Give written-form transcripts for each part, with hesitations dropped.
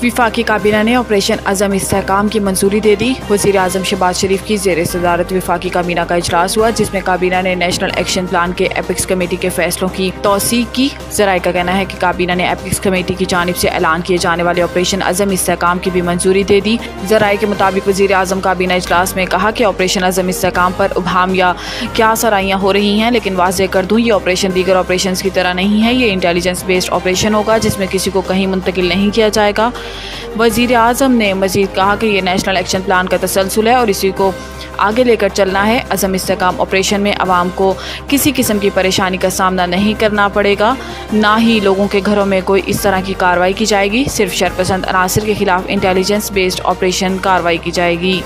वफाकी काबीना ने ऑपरेशन अज़म इस्तेहकाम की मंजूरी दे दी। वज़ीर आज़म शहबाज शरीफ की ज़ेर सदारत वफाकी काबीना का इजलास हुआ, जिसमें काबीना ने नेशनल एक्शन प्लान के एपिक्स कमेटी के फैसलों की तौसीक की। ज़राए का कहना है कि काबीना ने एपिक्स कमेटी की जानिब से ऐलान किए जाने वाले ऑपरेशन अज़म इस्तेहकाम की भी मंजूरी दे दी। ज़राए के मुताबिक वज़ीर आज़म काबीना इजलास में कहा कि ऑपरेशन अज़म इस्तेहकाम पर उबहम या क्या सराहियाँ हो रही हैं, लेकिन वाज़ेह कर दूँ, ये ऑपरेशन दीगर ऑपरेशन की तरह नहीं है। ये इंटेलिजेंस बेस्ड ऑपरेशन होगा जिसमें किसी को कहीं मुंतकिल नहीं किया जाएगा। वज़ीर आज़म ने मज़ीद कहा कि ये नेशनल एक्शन प्लान का तसलसल है और इसी को आगे लेकर चलना है। अज़म इस्तेहकाम ऑपरेशन में आवाम को किसी किस्म की परेशानी का सामना नहीं करना पड़ेगा, ना ही लोगों के घरों में कोई इस तरह की कार्रवाई की जाएगी। सिर्फ शरपसंद अनासर के खिलाफ इंटेलिजेंस बेस्ड ऑपरेशन कार्रवाई की जाएगी।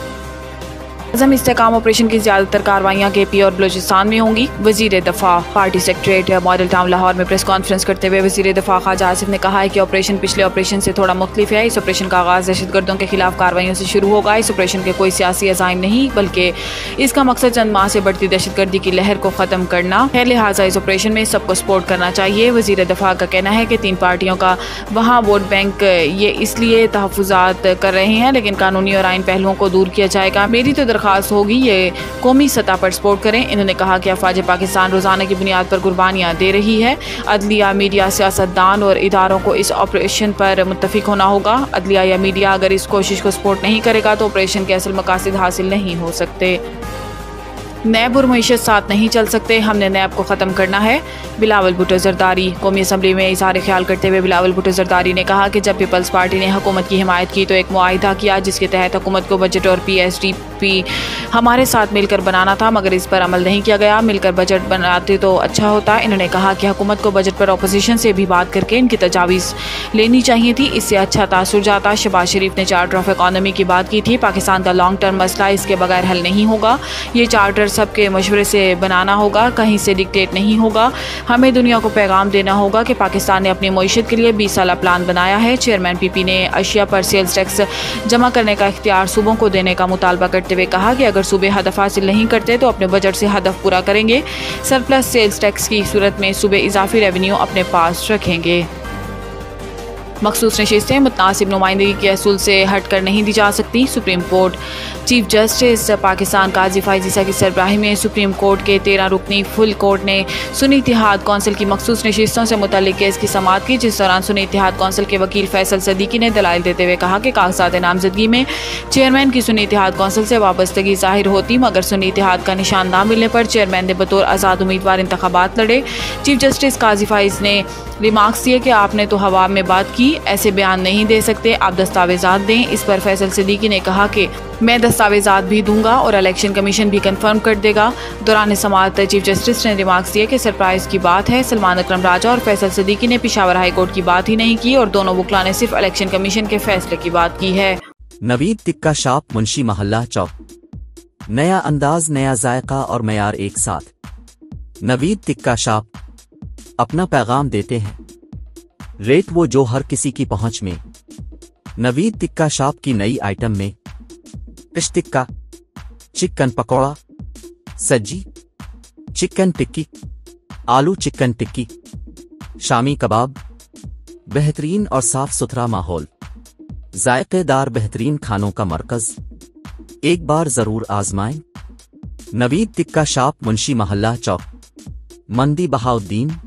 अज़म इस्तेहकाम ऑपरेशन की ज़्यादातर कार्रवाइयाँ KP और बलूचिस्तान में होंगी। वज़ीर दफ़ा party secretariat model town Lahore में प्रेस कॉन्फ्रेंस करते हुए वज़ीर दफ़ा ख्वाजा आसिफ ने कहा है कि ऑपरेशन पिछले ऑपरेशन से थोड़ा मुख्तलिफ है। इस ऑपरेशन का आगाज़ दहशतगर्दों के खिलाफ कार्रवाइयों से शुरू होगा। इस ऑपरेशन के कोई सियासी अज़ाइम नहीं, बल्कि इसका मकसद चंद माह से बढ़ती दहशतगर्दी की लहर को ख़त्म करना है। लिहाजा इस ऑपरेशन में सबको सपोर्ट करना चाहिए। वज़ीर दफ़ा का कहना है कि 3 पार्टियों का वहाँ वोट बैंक ये इसलिए तहफ़्फ़ुज़ात कर रहे हैं, लेकिन कानूनी और आइन पहलुओं को दूर किया जाएगा। मेरी तो दरख्वास्त होगी ये कौमी सतह पर सपोर्ट करें। इन्होंने कहा कि अफवाज पाकिस्तान रोजाना की बुनियाद पर कुर्बानियाँ दे रही है। अदलिया, मीडिया, सियासतदान और इदारों को इस ऑपरेशन पर मुत्तफिक होना होगा। अदलिया या मीडिया अगर इस कोशिश को सपोर्ट नहीं करेगा तो ऑपरेशन के असल मकासद हासिल नहीं हो सकते। नैब और मईशत साथ नहीं चल सकते, हमने नैब को ख़त्म करना है। बिलावल भुट्टो ज़रदारी। कौमी असम्बली में इज़हार ख्याल करते हुए बिलावल भुट्टो ज़रदारी ने कहा कि जब पीपल्स पार्टी ने हुकूमत की हिमायत की तो एक मुआहिदा किया जिसके तहत हुकूमत को बजट और PSDP हमारे साथ मिलकर बनाना था, मगर इस पर अमल नहीं किया गया। मिलकर बजट बनाते तो अच्छा होता। इन्होंने कहा कि हुकूमत को बजट पर अपोजिशन से भी बात करके इनकी तजावीज़ लेनी चाहिए थी, इससे अच्छा तासुर जाता। शहबाज शरीफ ने चार्टर ऑफ इकॉनमी की बात की थी। पाकिस्तान का लॉन्ग टर्म मसला इसके बगैर हल नहीं होगा। ये चार्टर सबके मशवरे से बनाना होगा, कहीं से डिक्टेट नहीं होगा। हमें दुनिया को पैगाम देना होगा कि पाकिस्तान ने अपनी मईशत के लिए 20 साल प्लान बनाया है। चेयरमैन PP ने अशिया पर सेल्स टैक्स जमा करने का इख्तियार सूबों को देने का मुतालबा करते हुए कहा कि अगर सूबे हदफ हासिल नहीं करते तो अपने बजट से हदफ पूरा करेंगे। सरप्लस सेल्स टैक्स की सूरत में सूबे इजाफी रेवेन्यू अपने पास रखेंगे। मखसूस नशिस्तें मुतनासिब नुमाइंदगी के असूल से हट कर नहीं दी जा सकती। Supreme Court chief justice Pakistan Qazi Faez Isa की सरबराही में सुप्रीम कोर्ट के 13 रुकनी फुल कोर्ट ने सुन्नी इत्तेहाद कौंसिल की मखसूस नशिस्तों से मुतल्लिक केस की समाअत की, जिस दौरान सुन्नी इत्तेहाद कौंसिल के वकील फैसल सदीकी ने दलाइल देते हुए कहा कि कागजात नामजदगी में चेयरमैन की सुन्नी इत्तेहाद कौंसिल से वाबस्तगी जाहिर होती, मगर सुन्नी इत्तेहाद का निशान न मिलने पर चेयरमैन ने बतौर आज़ाद उम्मीदवार इंतखाबात लड़े। चीफ जस्टिस काजी फैज़ ने रिमार्क्स दिए कि आपने तो हवा में बात की, ऐसे बयान नहीं दे सकते, आप दस्तावेजात दें। इस पर फैसल सदीकी ने कहा कि मैं दस्तावेजात भी दूंगा और इलेक्शन कमीशन भी कंफर्म कर देगा। दौरान समाअत चीफ जस्टिस ने रिमार्क्स दिए कि सरप्राइज की बात है, सलमान अकरम राजा और फैसल सदीकी ने पेशावर हाई कोर्ट की बात ही नहीं की और दोनों वकला ने सिर्फ इलेक्शन कमीशन के फैसले की बात की है। नवीद टिक्का शाप मुंशी महल्ला चौक। नया अंदाज, नया जायका और मयार एक साथ। नवीद टिक्का शाप अपना पैगाम देते हैं, रेट वो जो हर किसी की पहुंच में। नवीद टिक्का शाप की नई आइटम में फिश टिक्का, चिकन पकौड़ा, सज्जी, चिकन टिक्की, आलू चिकन टिक्की, शामी कबाब। बेहतरीन और साफ सुथरा माहौल, जायकेदार बेहतरीन खानों का मरकज, एक बार जरूर आजमाएं। नवीद टिक्का शाप मुंशी महल्ला चौक, मंदी बहाउद्दीन।